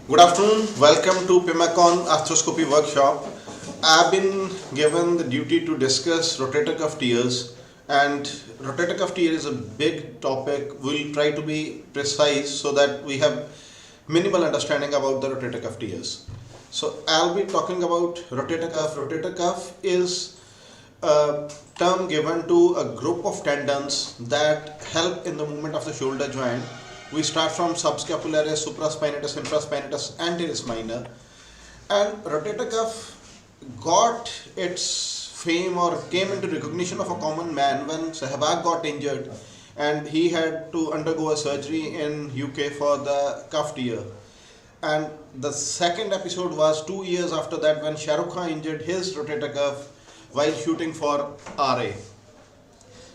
Good afternoon. Welcome to Pimacon Arthroscopy Workshop. I've been given the duty to discuss rotator cuff tears, and rotator cuff tear is a big topic. We'll try to be precise so that we have minimal understanding about the rotator cuff tears. So I'll be talking about rotator cuff. Rotator cuff is a term given to a group of tendons that help in the movement of the shoulder joint. We start from subscapularis, supraspinatus, infraspinatus, anterior minor, and rotator cuff got its fame or came into recognition of a common man when Sehwag got injured and he had to undergo a surgery in UK for the cuff tear. And the second episode was 2 years after that when Shah Rukh Khan injured his rotator cuff while shooting for RA.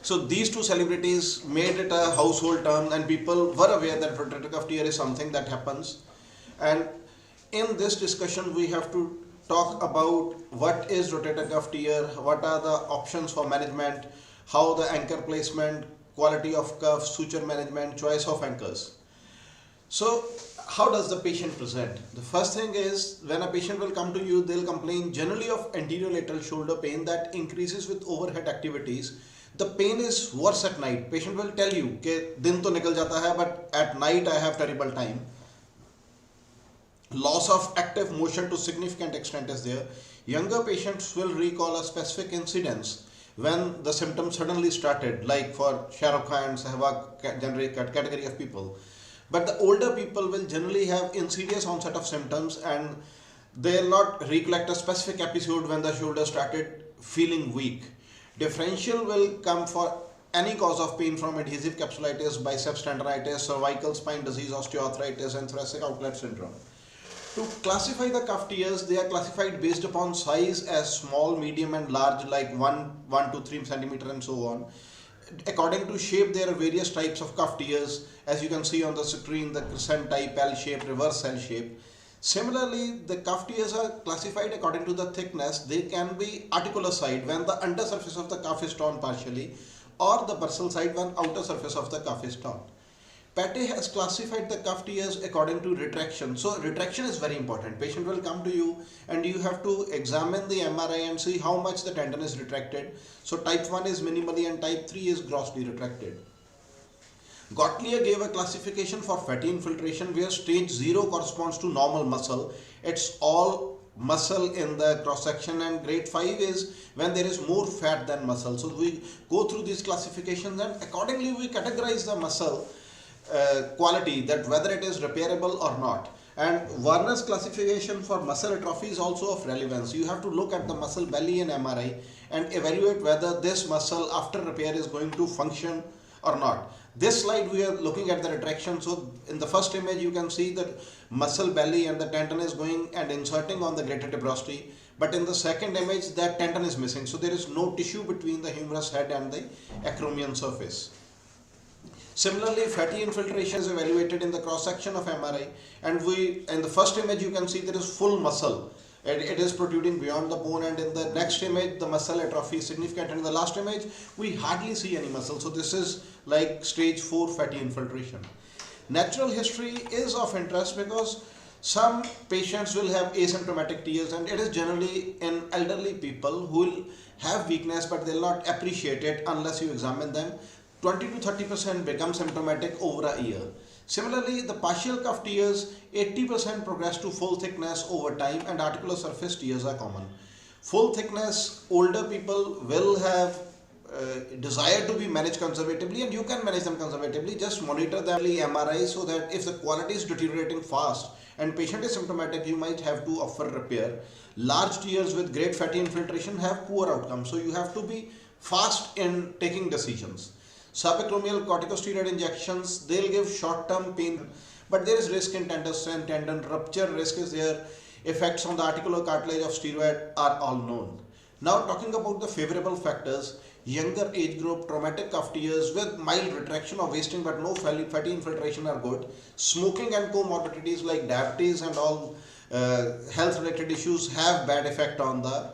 So these two celebrities made it a household term, and people were aware that rotator cuff tear is something that happens. And in this discussion, we have to talk about what is rotator cuff tear, what are the options for management, how the anchor placement, quality of cuff, suture management, choice of anchors. So how does the patient present? The first thing is, when a patient will come to you, they'll complain generally of anterior lateral shoulder pain that increases with overhead activities. The pain is worse at night. Patient will tell you कि दिन तो निकल जाता है, but at night I have terrible time. Loss of active motion to significant extent is there. Younger patients will recall a specific incidence when the symptoms suddenly started, like for Shah Rukh Khan and Sehwag category of people. But the older people will generally have insidious onset of symptoms, and they'll not recollect a specific episode when the shoulder started feeling weak. Differential will come for any cause of pain from adhesive capsulitis, biceps tendonitis, cervical spine disease, osteoarthritis, and thoracic outlet syndrome. To classify the cuff tears, they are classified based upon size as small, medium, and large, like 1 to 3 centimeter and so on. According to shape, there are various types of cuff tears, as you can see on the screen, the crescent type, L shape, reverse L shape. Similarly, the cuff tears are classified according to the thickness. They can be articular side when the undersurface of the cuff is torn partially, or the bursal side when outer surface of the cuff is torn. Pate has classified the cuff tears according to retraction. So retraction is very important. Patient will come to you and you have to examine the MRI and see how much the tendon is retracted. So type 1 is minimally and type 3 is grossly retracted. Gottlieb gave a classification for fatty infiltration where stage 0 corresponds to normal muscle. It's all muscle in the cross section, and grade 5 is when there is more fat than muscle. So we go through these classifications and accordingly we categorize the muscle quality, that whether it is repairable or not. And Werner's classification for muscle atrophy is also of relevance. You have to look at the muscle belly in MRI and evaluate whether this muscle after repair is going to function or not. This slide we are looking at the retraction. So in the first image you can see that muscle belly and the tendon is going and inserting on the greater tuberosity, but in the second image that tendon is missing, so there is no tissue between the humerus head and the acromion surface. Similarly, fatty infiltration is evaluated in the cross section of MRI, and in the first image you can see there is full muscle. It is protruding beyond the bone, and in the next image the muscle atrophy is significant, and in the last image we hardly see any muscle. So this is like stage 4 fatty infiltration. Natural history is of interest because some patients will have asymptomatic tears, and it is generally in elderly people who will have weakness but they'll not appreciate it unless you examine them. 20 to 30% become symptomatic over a year. Similarly, the partial cuff tears, 80% progress to full thickness over time, and articular surface tears are common. Full thickness, older people will have desire to be managed conservatively, and you can manage them conservatively. Just monitor them MRI so that if the quality is deteriorating fast and patient is symptomatic, you might have to offer repair. Large tears with great fatty infiltration have poor outcomes, so you have to be fast in taking decisions. Subacromial corticosteroid injections, they'll give short-term pain, but there is risk in tender strain, tendon rupture risk is there. Effects on the articular cartilage of steroid are all known. Now talking about the favorable factors, younger age group, traumatic cuff tears with mild retraction or wasting but no fatty infiltration are good. Smoking and comorbidities like diabetes and all health related issues have bad effect on the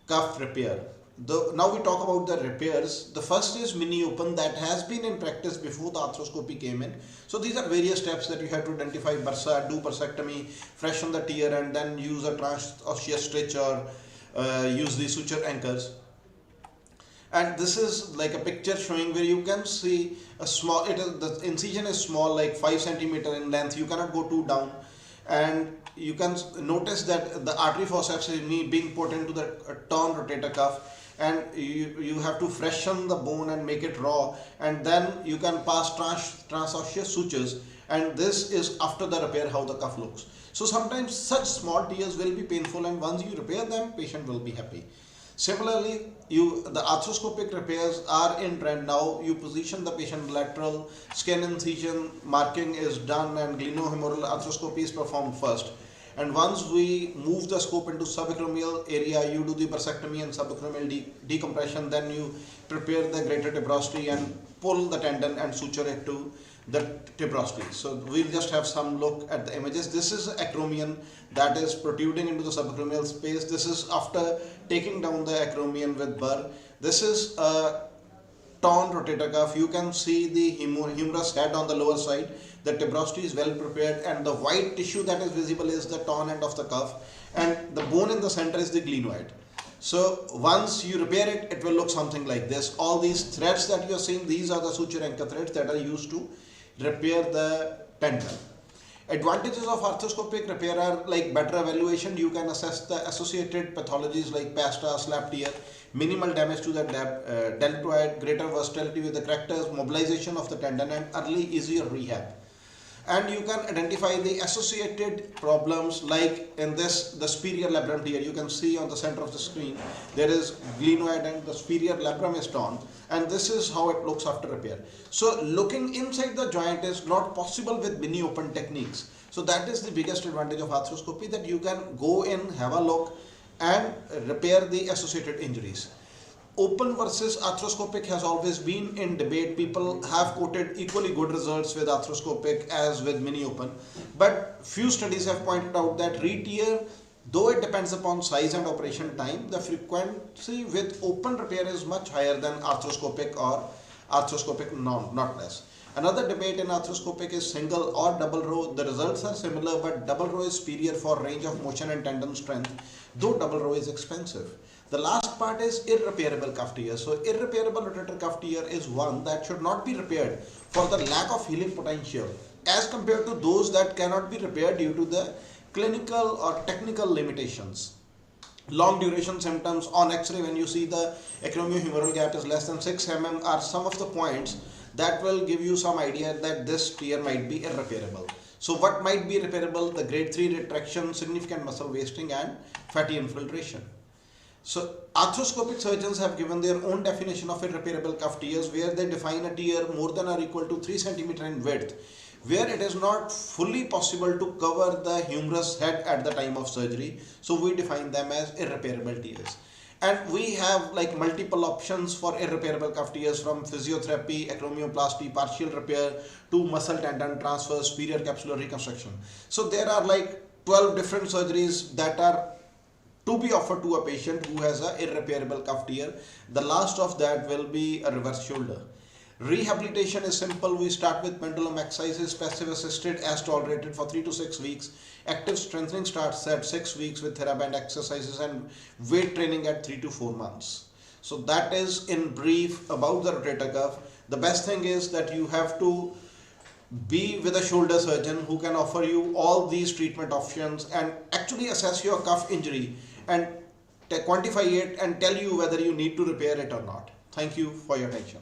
cuff repair. Now we talk about the repairs. The first is mini open, that has been in practice before the arthroscopy came in. So these are various steps that you have to identify bursa, do bursectomy, freshen the tear, and then use a transosseous stitch or use the suture anchors. And this is like a picture showing where you can see a small, the incision is small, like 5 centimeter in length. You cannot go too down, and you can notice that the artery forceps is being put into the torn rotator cuff, and you have to freshen the bone and make it raw, and then you can pass transosseous sutures, and this is after the repair how the cuff looks. So sometimes such small tears will be painful, and once you repair them, patient will be happy. Similarly, the arthroscopic repairs are in trend now. You position the patient lateral, skin incision marking is done, and glenohumeral arthroscopy is performed first. And once we move the scope into subacromial area, you do the bursectomy and subacromial decompression. Then you prepare the greater tuberosity and pull the tendon and suture it to the tuberosity. So we'll just have some look at the images. This is acromion that is protruding into the subacromial space. This is after taking down the acromion with burr. This is a torn rotator cuff. You can see the humerus head on the lower side. The tuberosity is well prepared, and the white tissue that is visible is the torn end of the cuff, and the bone in the center is the glenoid. So once you repair it, it will look something like this. All these threads that you are seeing, these are the suture anchor threads that are used to repair the tendon. Advantages of arthroscopic repair are like better evaluation. You can assess the associated pathologies like pasta, slap tear, minimal damage to the deltoid, greater versatility with the correctors, mobilization of the tendon, and early easier rehab. And you can identify the associated problems, like in this, the superior labrum tear. You can see on the center of the screen there is glenoid and the superior labrum is torn, and this is how it looks after repair. So looking inside the joint is not possible with mini open techniques. So that is the biggest advantage of arthroscopy, that you can go in, have a look, and repair the associated injuries. Open versus arthroscopic has always been in debate. People have quoted equally good results with arthroscopic as with mini open, but few studies have pointed out that re-tear, though it depends upon size and operation time, the frequency with open repair is much higher than arthroscopic, or arthroscopic not less. Another debate in arthroscopic is single or double row. The results are similar, but double row is superior for range of motion and tendon strength, though double row is expensive. The last part is irreparable cuff tear. So irreparable rotator cuff tear is one that should not be repaired for the lack of healing potential, as compared to those that cannot be repaired due to the clinical or technical limitations. Long duration symptoms on X-ray, when you see the acromiohumeral gap is less than 6 mm, are some of the points that will give you some idea that this tear might be irreparable. So what might be repairable? The grade 3 retraction, significant muscle wasting, and fatty infiltration. So arthroscopic surgeons have given their own definition of irreparable cuff tears, where they define a tear more than or equal to 3 cm in width, where it is not fully possible to cover the humerus head at the time of surgery. So we define them as irreparable tears. And we have like multiple options for irreparable cuff tears, from physiotherapy, acromioplasty, partial repair, to muscle tendon transfer, superior capsular reconstruction. So there are like 12 different surgeries that are to be offered to a patient who has an irreparable cuff tear. The last of that will be a reverse shoulder. Rehabilitation is simple. We start with pendulum exercises, passive assisted as tolerated for 3 to 6 weeks. Active strengthening starts at 6 weeks with TheraBand exercises, and weight training at 3 to 4 months. So that is in brief about the rotator cuff. The best thing is that you have to be with a shoulder surgeon who can offer you all these treatment options and actually assess your cuff injury and quantify it and tell you whether you need to repair it or not. Thank you for your attention.